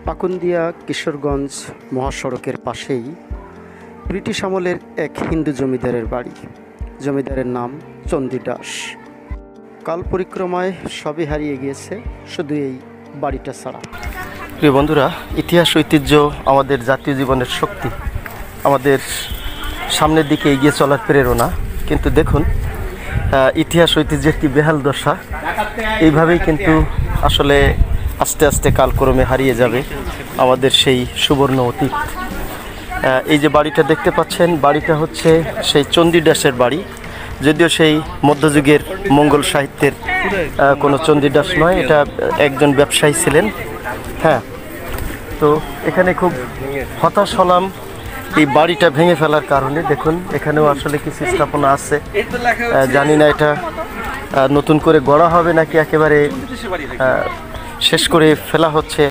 পাকুন্দিয়া কিশোরগঞ্জ মহাসড়কের পাশেই ব্রিটিশ আমলের এক হিন্দু জমিদারের বাড়ি। জমিদারের নাম চন্ডী দাস। কাল পরিক্রমায় সবই হারিয়ে গিয়েছে, শুধু এই বাড়িটা ছাড়া। প্রিয় বন্ধুরা, ইতিহাস ঐতিহ্য আমাদের জাতীয় জীবনের শক্তি, আমাদের সামনের দিকে এগিয়ে চলার প্রেরণা। কিন্তু দেখুন, ইতিহাস ঐতিহ্যের কি বেহাল দশা। এইভাবেই কিন্তু আসলে আস্তে আস্তে কালক্রমে হারিয়ে যাবে আমাদের সেই সুবর্ণ অতীত। এই যে বাড়িটা দেখতে পাচ্ছেন, বাড়িটা হচ্ছে সেই চন্ডী দাসের বাড়ি। যদিও সেই মধ্যযুগের মঙ্গল সাহিত্যের কোনো চন্ডী দাস নয়, এটা একজন ব্যবসায়ী ছিলেন। হ্যাঁ, তো এখানে খুব হতাশ হলাম এই বাড়িটা ভেঙে ফেলার কারণে। দেখুন, এখানেও আসলে কিছু স্থাপনা আছে, জানি না এটা নতুন করে গড়া হবে নাকি একেবারে শেষ করে ফেলা হচ্ছে।